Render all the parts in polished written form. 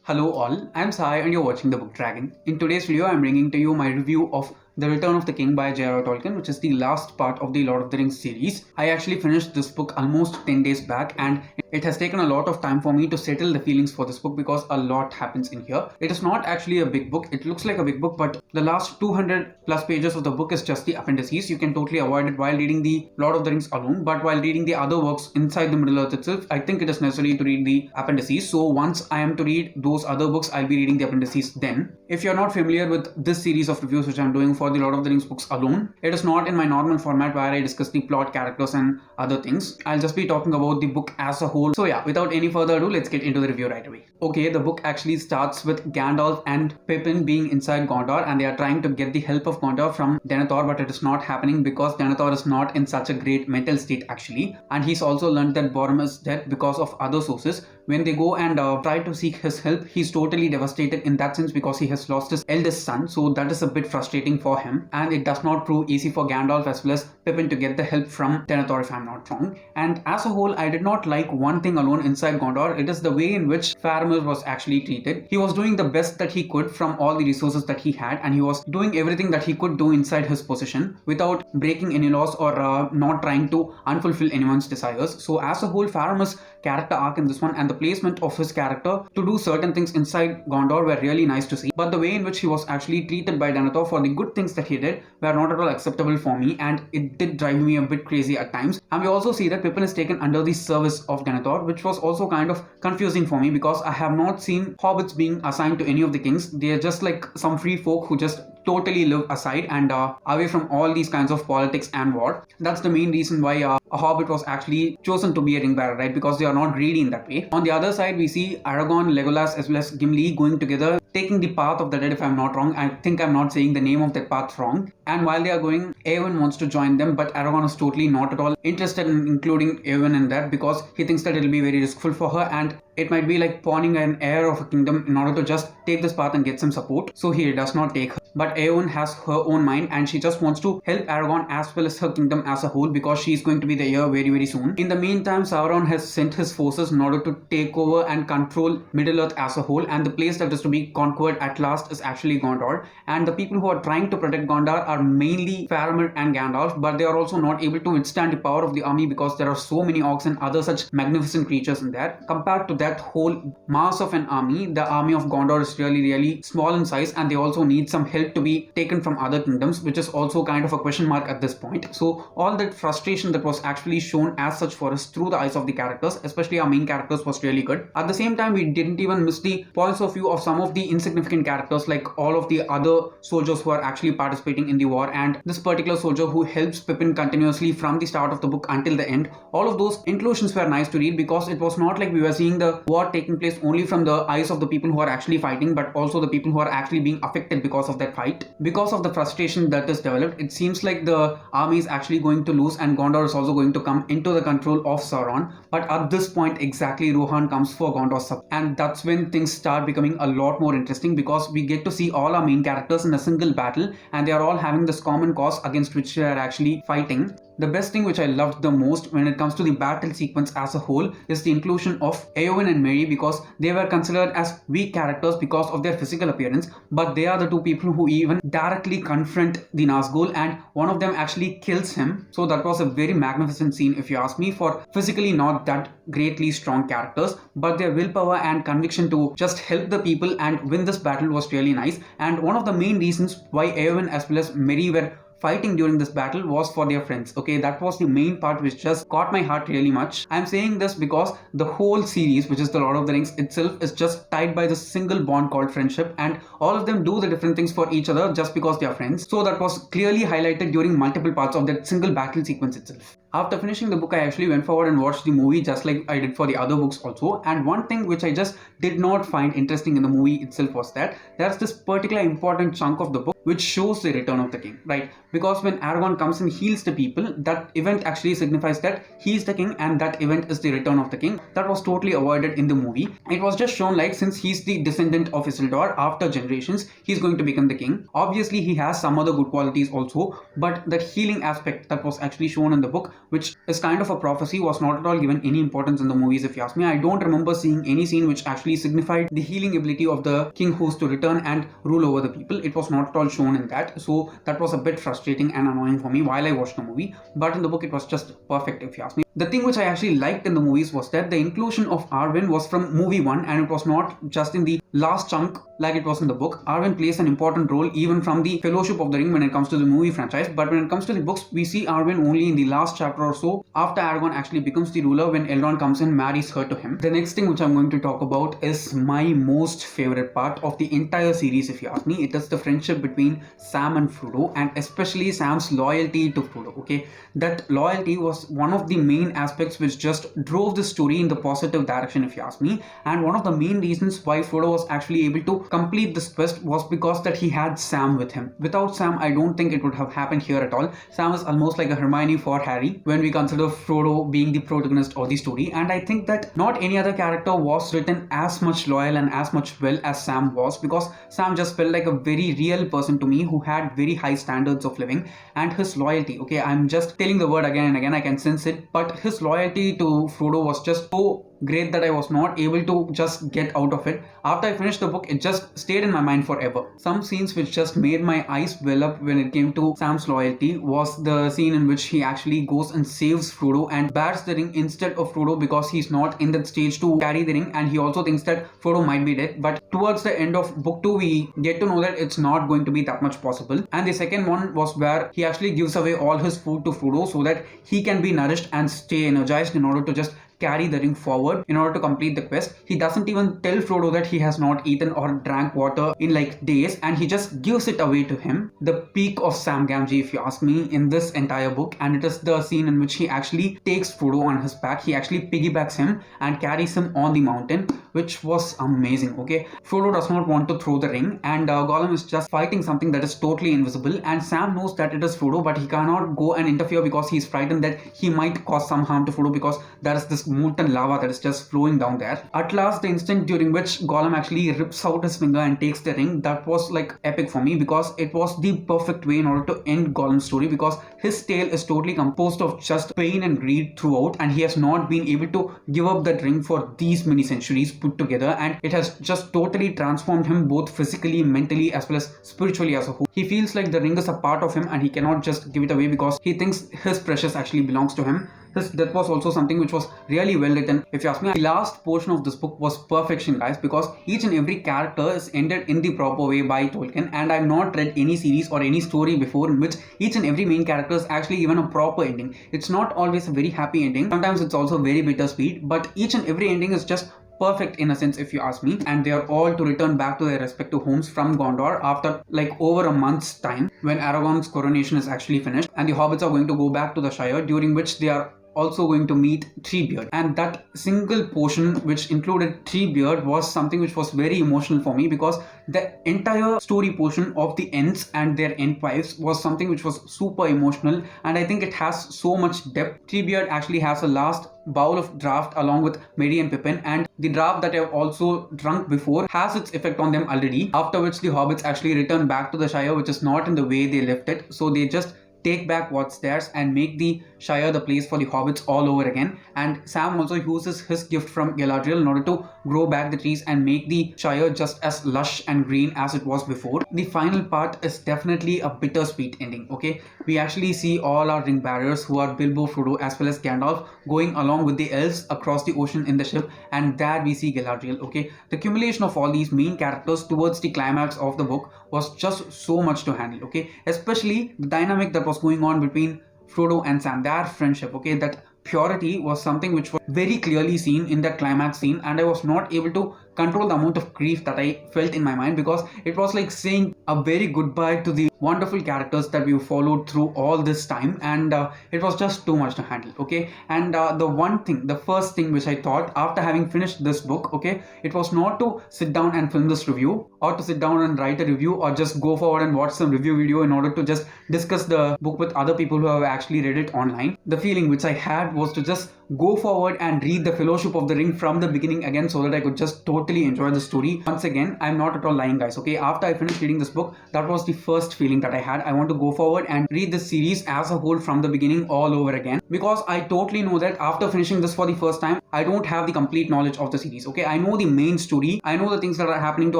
Hello all, I'm Sai and you're watching The Book Dragon. In today's video, I'm bringing to you my review of The Return of the King by j.r.r. Tolkien, which is the last part of the Lord of the Rings series. I actually finished this book almost 10 days back, and it has taken a lot of time for me to settle the feelings for this book because a lot happens in here. It is not actually a big book. It looks like a big book, but the last 200 plus pages of the book is just the appendices. You can totally avoid it while reading the Lord of the Rings alone, but while reading the other works inside the Middle Earth itself, I think it is necessary to read the appendices. So once I am to read those other books, I'll be reading the appendices then. If you're not familiar with this series of reviews which I'm doing for the Lord of the Rings books alone, it is not in my normal format where I discuss the plot, characters and other things. I'll just be talking about the book as a whole. So yeah, without any further ado, let's get into the review right away. Okay, the book actually starts with Gandalf and Pippin being inside Gondor, and they are trying to get the help of Gondor from Denethor, but it is not happening because Denethor is not in such a great mental state actually, and he's also learned that Boromir is dead because of other sources. When they go and try to seek his help, he's totally devastated in that sense because he has lost his eldest son, so that is a bit frustrating for him, and it does not prove easy for Gandalf as well as Pippin to get the help from Denethor, if I'm not wrong. And as a whole, I did not like one thing alone inside Gondor. It is the way in which Faramir was actually treated. He was doing the best that he could from all the resources that he had, and he was doing everything that he could do inside his position without breaking any laws or not trying to unfulfill anyone's desires. So as a whole, Faramir's character arc in this one and the placement of his character to do certain things inside Gondor were really nice to see, but the way in which he was actually treated by Denethor for the good things that he did were not at all acceptable for me, and it did drive me a bit crazy at times. And we also see that Pippin is taken under the service of Denethor, which was also kind of confusing for me because I have not seen hobbits being assigned to any of the kings. They are just like some free folk who just totally live aside and away from all these kinds of politics and war. That's the main reason why a hobbit was actually chosen to be a ring bearer, right? Because they are not greedy in that way. On the other side, we see Aragorn, Legolas as well as Gimli going together, taking the path of the dead, if I'm not wrong. I think I'm not saying the name of that path wrong. And while they are going, Eowyn wants to join them, but Aragorn is totally not at all interested in including Eowyn in that because he thinks that it will be very riskful for her, and it might be like pawning an heir of a kingdom in order to just take this path and get some support. So he does not take her. But Eowyn has her own mind and she just wants to help Aragorn as well as her kingdom as a whole because she is going to be the heir very soon. In the meantime, Sauron has sent his forces in order to take over and control Middle-earth as a whole, and the place that is to be conquered at last is actually Gondor. And the people who are trying to protect Gondor are mainly Faramir and Gandalf, but they are also not able to withstand the power of the army because there are so many orcs and other such magnificent creatures in there. Compared to that whole mass of an army, the army of Gondor is really small in size, and they also need some help to be taken from other kingdoms, which is also kind of a question mark at this point. So all that frustration that was actually shown as such for us through the eyes of the characters, especially our main characters, was really good. At the same time, we didn't even miss the points of view of some of the insignificant characters, like all of the other soldiers who are actually participating in the war, and this particular soldier who helps Pippin continuously from the start of the book until the end. All of those inclusions were nice to read because it was not like we were seeing the war taking place only from the eyes of the people who are actually fighting, but also the people who are actually being affected because of that fight. Because of the frustration that is developed, it seems like the army is actually going to lose and Gondor is also going to come into the control of Sauron. But at this point exactly, Rohan comes for Gondor's support, and that's when things start becoming a lot more interesting because we get to see all our main characters in a single battle and they are all having this common cause against which they are actually fighting. The best thing which I loved the most when it comes to the battle sequence as a whole is the inclusion of Eowyn and Mary, because they were considered as weak characters because of their physical appearance, but they are the two people who even directly confront the Nazgul, and one of them actually kills him. So that was a very magnificent scene if you ask me, for physically not that greatly strong characters, but their willpower and conviction to just help the people and win this battle was really nice. And one of the main reasons why Eowyn as well as Mary were fighting during this battle was for their friends. Okay, that was the main part which just caught my heart really much. I'm saying this because the whole series, which is the Lord of the Rings itself, is just tied by this single bond called friendship, and all of them do the different things for each other just because they are friends. So that was clearly highlighted during multiple parts of that single battle sequence itself. After finishing the book, I actually went forward and watched the movie just like I did for the other books also. And one thing which I just did not find interesting in the movie itself was that there's this particular important chunk of the book which shows the return of the king, right? Because when Aragorn comes and heals the people, that event actually signifies that he is the king, and that event is the return of the king. That was totally avoided in the movie. It was just shown like, since he's the descendant of Isildur, after generations he's going to become the king. Obviously he has some other good qualities also, but that healing aspect that was actually shown in the book, which is kind of a prophecy, was not at all given any importance in the movies, if you ask me. I don't remember seeing any scene which actually signified the healing ability of the king who's to return and rule over the people. It was not at all shown in that, so that was a bit frustrating and annoying for me while I watched the movie. But in the book it was just perfect, if you ask me. The thing which I actually liked in the movies was that the inclusion of Arvin was from movie 1, and it was not just in the last chunk like it was in the book. Arvin plays an important role even from the Fellowship of the Ring when it comes to the movie franchise, but when it comes to the books, we see Arvin only in the last chapter or so, after Aragorn actually becomes the ruler, when Elrond comes and marries her to him. The next thing which I'm going to talk about is my most favorite part of the entire series, if you ask me. It is the friendship between Sam and Frodo, and especially Sam's loyalty to Frodo. Okay, that loyalty was one of the main aspects which just drove the story in the positive direction, if you ask me. And one of the main reasons why Frodo was actually able to complete this quest was because that he had Sam with him. Without Sam, I don't think it would have happened here at all. Sam is almost like a Hermione for Harry when we consider Frodo being the protagonist of the story, and I think that not any other character was written as much loyal and as much well as Sam was, because Sam just felt like a very real person to me who had very high standards of living. And his loyalty, okay, I'm just telling the word again and again, I can sense it, but his loyalty to Frodo was just so great that I was not able to just get out of it. After I finished the book, it just stayed in my mind forever. Some scenes which just made my eyes well up when it came to Sam's loyalty was the scene in which he actually goes and saves Frodo and bears the ring instead of Frodo, because he's not in that stage to carry the ring, and he also thinks that Frodo might be dead. But towards the end of book 2, we get to know that it's not going to be that much possible. And the second one was where he actually gives away all his food to Frodo so that he can be nourished and stay energized in order to just carry the ring forward in order to complete the quest. He doesn't even tell Frodo that he has not eaten or drank water in like days, and he just gives it away to him. The peak of Sam Gamgee, if you ask me, in this entire book, and it is the scene in which he actually takes Frodo on his back. He actually piggybacks him and carries him on the mountain, which was amazing. Okay, Frodo does not want to throw the ring, and Gollum is just fighting something that is totally invisible, and Sam knows that it is Frodo, but he cannot go and interfere because he's frightened that he might cause some harm to Frodo, because there is this molten lava that is just flowing down there. At last, the instant during which Gollum actually rips out his finger and takes the ring, that was like epic for me, because it was the perfect way in order to end Gollum's story, because his tale is totally composed of just pain and greed throughout, and he has not been able to give up that ring for these many centuries put together, and it has just totally transformed him both physically, mentally, as well as spiritually as a whole. He feels like the ring is a part of him and he cannot just give it away because he thinks his precious actually belongs to him. That was also something which was really well written, if you ask me. The last portion of this book was perfection, guys, because each and every character is ended in the proper way by Tolkien, and I've not read any series or any story before in which each and every main character is actually given a proper ending. It's not always a very happy ending, sometimes it's also very bittersweet, but each and every ending is just perfect in a sense, if you ask me. And they are all to return back to their respective homes from Gondor after like over a month's time, when Aragorn's coronation is actually finished, and the hobbits are going to go back to the Shire, during which they are also going to meet Treebeard. And that single portion which included Treebeard was something which was very emotional for me, because the entire story portion of the Ents and their Ent wives was something which was super emotional, and I think it has so much depth. Treebeard actually has a last bowl of draft along with Merry and Pippin, and the draft that I have also drunk before has its effect on them already, after which the hobbits actually return back to the Shire, which is not in the way they left it, so they just take back what's theirs and make the Shire the place for the hobbits all over again. And Sam also uses his gift from Galadriel in order to grow back the trees and make the Shire just as lush and green as it was before. The final part is definitely a bittersweet ending. Okay, we actually see all our ring bearers, who are Bilbo, Frodo, as well as Gandalf, going along with the elves across the ocean in the ship, and there we see Galadriel. Okay, the accumulation of all these main characters towards the climax of the book was just so much to handle. Okay, especially the dynamic that was going on between Frodo and Sam, their friendship. Okay, that purity was something which was very clearly seen in that climax scene, and I was not able to control the amount of grief that I felt in my mind, because it was like saying a very goodbye to the wonderful characters that we followed through all this time, and it was just too much to handle. Okay, and the first thing which I thought after having finished this book, okay, it was not to sit down and film this review, or to sit down and write a review, or just go forward and watch some review video in order to just discuss the book with other people who have actually read it online. The feeling which I had was to just go forward and read the Fellowship of the Ring from the beginning again, so that I could just totally enjoy the story. Once again, I'm not at all lying, guys. Okay, after I finished reading this book, that was the first feeling that I had. I want to go forward and read this series as a whole from the beginning all over again, because I totally know that after finishing this for the first time, I don't have the complete knowledge of the series. Okay, I know the main story, I know the things that are happening to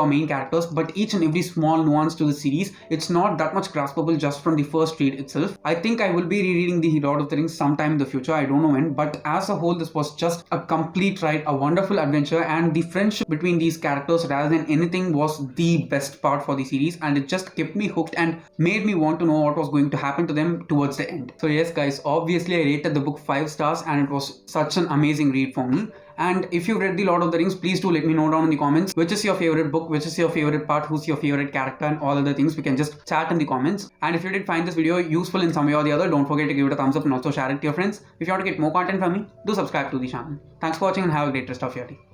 our main characters, but each and every small nuance to the series, it's not that much graspable just from the first read itself. I think I will be rereading the Lord of the Rings sometime in the future. I don't know when, but as a whole, this was just a complete ride, a wonderful adventure, and the friendship between these characters rather than anything was the best part for the series, and it just kept me hooked and made me want to know what was going to happen to them towards the end. So yes, guys, obviously I rated the book 5 stars, and it was such an amazing read for me. And if you've read the Lord of the Rings, please do let me know down in the comments which is your favorite book, which is your favorite part, who's your favorite character, and all other things. We can just chat in the comments. And if you did find this video useful in some way or the other, don't forget to give it a thumbs up and also share it to your friends. If you want to get more content from me, do subscribe to the channel. Thanks for watching and have a great rest of your day.